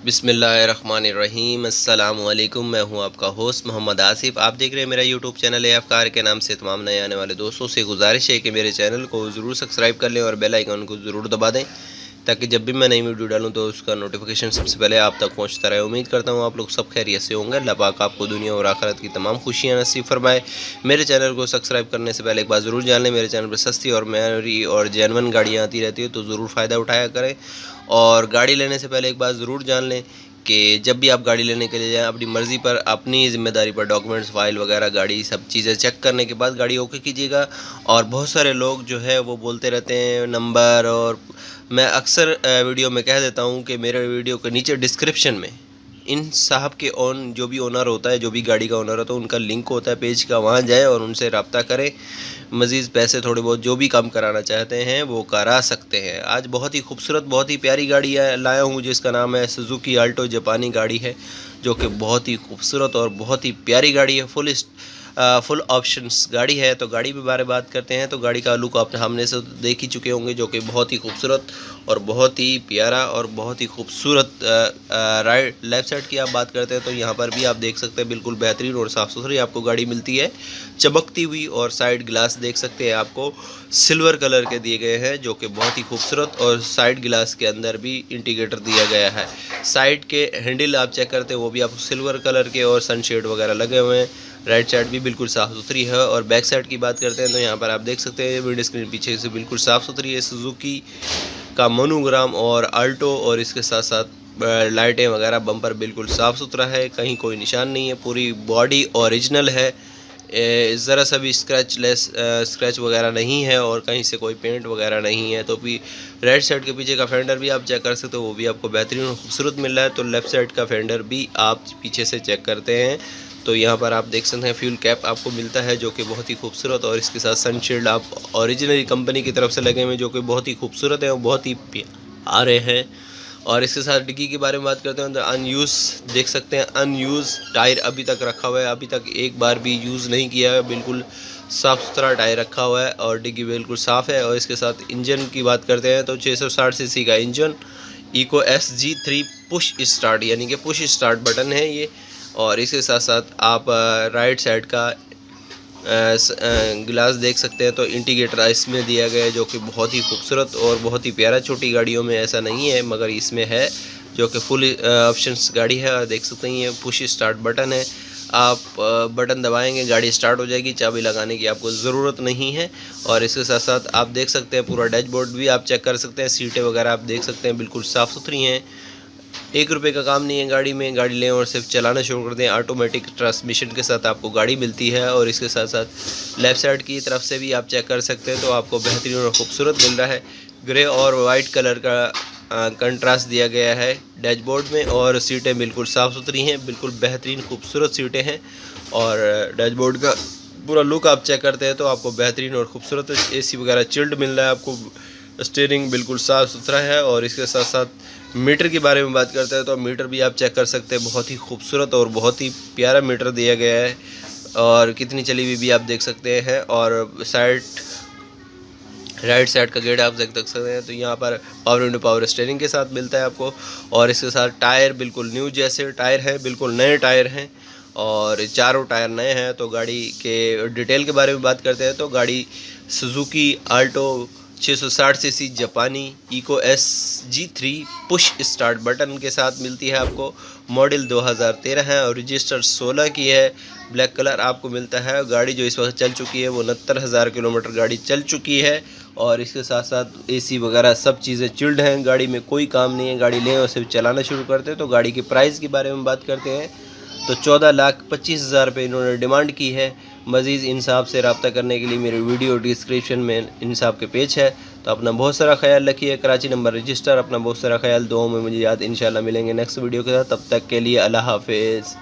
बिस्मिल्लाहिर्रहमानिर्रहीम अस्सलामुअलैकुम। मैं हूं आपका होस्ट मोहम्मद आसिफ। आप देख रहे हैं मेरा यूट्यूब चैनल ए अफ़कार के नाम से। तमाम नए आने वाले दोस्तों से गुजारिश है कि मेरे चैनल को ज़रूर सब्सक्राइब कर लें और बेल आइकन को ज़रूर दबा दें, ताकि जब भी मैं नई वीडियो डालूं तो उसका नोटिफिकेशन सबसे पहले आप तक पहुंचता रहे। उम्मीद करता हूं आप लोग सब खैरियत से होंगे। अल्लाह पाक आपको दुनिया और आखिरत की तमाम खुशियां नसीब फरमाए। मेरे चैनल को सब्सक्राइब करने से पहले एक बात ज़रूर जान लें, मेरे चैनल पर सस्ती और मेरी और जेन्युइन गाड़ियाँ आती रहती है, तो ज़रूर फ़ायदा उठाया करें। और गाड़ी लेने से पहले एक बात ज़रूर जान लें कि जब भी आप गाड़ी लेने के लिए जाएं, अपनी मर्ज़ी पर, अपनी ज़िम्मेदारी पर डॉक्यूमेंट्स, फ़ाइल वगैरह, गाड़ी सब चीज़ें चेक करने के बाद गाड़ी ओके कीजिएगा। और बहुत सारे लोग जो है वो बोलते रहते हैं नंबर, और मैं अक्सर वीडियो में कह देता हूं कि मेरे वीडियो के नीचे डिस्क्रिप्शन में इन साहब के जो भी ओनर होता है, जो भी गाड़ी का ओनर होता है, उनका लिंक होता है पेज का, वहाँ जाए और उनसे रब्ता करें। मज़ीद पैसे थोड़े बहुत जो भी काम कराना चाहते हैं वो करा सकते हैं। आज बहुत ही खूबसूरत, बहुत ही प्यारी गाड़ी लाया हूँ जिसका नाम है सुजुकी आल्टो। जापानी गाड़ी है जो कि बहुत ही खूबसूरत और बहुत ही प्यारी गाड़ी है। फुल ऑप्शंस गाड़ी है। तो गाड़ी के बारे में बात करते हैं। तो गाड़ी का लुक आप हमने से देख ही चुके होंगे, जो कि बहुत ही खूबसूरत और बहुत ही प्यारा और बहुत ही खूबसूरत। राइट लेफ़्ट साइड की आप बात करते हैं तो यहाँ पर भी आप देख सकते हैं बिल्कुल बेहतरीन और साफ़ सुथरी आपको गाड़ी मिलती है, चमकती हुई। और साइड ग्लास देख सकते हैं आपको सिल्वर कलर के दिए गए हैं, जो कि बहुत ही खूबसूरत। और साइड ग्लास के अंदर भी इंडिकेटर दिया गया है। साइड के हैंडल आप चेक करते हैं वो भी आपको सिल्वर कलर के और सनशेड वगैरह लगे हुए हैं। राइट साइड भी बिल्कुल साफ़ सुथरी है। और बैक साइड की बात करते हैं तो यहाँ पर आप देख सकते हैं विंड स्क्रीन पीछे से बिल्कुल साफ़ सुथरी है। सुजुकी का मोनोग्राम और आल्टो, और इसके साथ साथ लाइटें वगैरह, बम्पर बिल्कुल साफ़ सुथरा है, कहीं कोई निशान नहीं है। पूरी बॉडी ओरिजिनल है, ज़रा सा भी स्क्रैच वगैरह नहीं है और कहीं से कोई पेंट वगैरह नहीं है। तो भी राइट साइड के पीछे का फेंडर भी आप चेक कर सकते हो, वो भी आपको बेहतरीन और खूबसूरत मिल रहा है। तो लेफ़्ट साइड का फेंडर भी आप पीछे से चेक करते हैं तो यहाँ पर आप देख सकते हैं फ्यूल कैप आपको मिलता है, जो कि बहुत ही खूबसूरत। और इसके साथ सनशील्ड आप ओरिजिनली कंपनी की तरफ से लगे हुए, जो कि बहुत ही खूबसूरत है और बहुत ही प्यारे हैं। और इसके साथ डिग्गी के बारे में बात करते हैं तो अनयूज़ देख सकते हैं, अनयूज़ टायर अभी तक रखा हुआ है, अभी तक एक बार भी यूज़ नहीं किया है, बिल्कुल साफ़ सुथरा टायर रखा हुआ है और डिग्गी बिल्कुल साफ़ है। और इसके साथ इंजन की बात करते हैं तो 660 सीसी का engine, eco SG3 push start, यानी कि पुश स्टार्ट बटन है ये। और इसके साथ साथ आप राइट साइड का ग्लास देख सकते हैं तो इंडिकेटर इसमें दिया गया है, जो कि बहुत ही खूबसूरत और बहुत ही प्यारा। छोटी गाड़ियों में ऐसा नहीं है मगर इसमें है, जो कि फुल ऑप्शंस गाड़ी है। और देख सकते हैं ये पुश स्टार्ट बटन है, आप बटन दबाएंगे गाड़ी स्टार्ट हो जाएगी, चाबी लगाने की आपको ज़रूरत नहीं है। और इसके साथ साथ आप देख सकते हैं पूरा डैशबोर्ड भी आप चेक कर सकते हैं, सीटें वगैरह आप देख सकते हैं बिल्कुल साफ़ सुथरी हैं। 1 रुपये का काम नहीं है गाड़ी में, गाड़ी लें और सिर्फ चलाना शुरू कर दें। ऑटोमेटिक ट्रांसमिशन के साथ आपको गाड़ी मिलती है। और इसके साथ साथ लेफ़्ट साइड की तरफ से भी आप चेक कर सकते हैं तो आपको बेहतरीन और खूबसूरत मिल रहा है। ग्रे और वाइट कलर का कंट्रास्ट दिया गया है डैशबोर्ड में। और सीटें बिल्कुल साफ़ सुथरी हैं, बिल्कुल बेहतरीन खूबसूरत सीटें हैं। और डैशबोर्ड का पूरा लुक आप चेक करते हैं तो आपको बेहतरीन और खूबसूरत AC वगैरह चिल्ड मिल रहा है आपको। स्टीयरिंग बिल्कुल साफ़ सुथरा है। और इसके साथ साथ मीटर के बारे में बात करते हैं तो मीटर भी आप चेक कर सकते हैं, बहुत ही खूबसूरत और बहुत ही प्यारा मीटर दिया गया है। और कितनी चली हुई भी आप देख सकते हैं। और राइट साइड का गेट आप देख सकते हैं तो यहाँ पर पावर विंडो, पावर स्टीयरिंग के साथ मिलता है आपको। और इसके साथ टायर बिल्कुल न्यू जैसे टायर हैं, बिल्कुल नए टायर हैं और चारों टायर नए हैं। तो गाड़ी के डिटेल के बारे में बात करते हैं तो गाड़ी सुजुकी आल्टो 660 सीसी जापानी eco SG3 push start button के साथ मिलती है आपको। मॉडल 2013 है और रजिस्टर 16 की है। ब्लैक कलर आपको मिलता है। गाड़ी जो इस वक्त चल चुकी है वो 69,000 किलोमीटर गाड़ी चल चुकी है। और इसके साथ साथ AC वगैरह सब चीज़ें चिल्ड हैं, गाड़ी में कोई काम नहीं है। गाड़ी लें और सिर्फ चलाना शुरू करते हैं। तो गाड़ी के प्राइस के बारे में बात करते हैं तो 14,25,000 रुपये इन्होंने डिमांड की है। मज़ीद इन साहब से रब्ता करने के लिए मेरे वीडियो डिस्क्रिप्शन में इन साहब के पेज है। तो अपना बहुत सारा ख्याल रखिए। कराची नंबर रजिस्टर, अपना बहुत सारा ख्याल। दुआओं में मुझे याद। इंशाल्लाह मिलेंगे नेक्स्ट वीडियो के साथ, तब तक के लिए अल्लाह हाफिज़।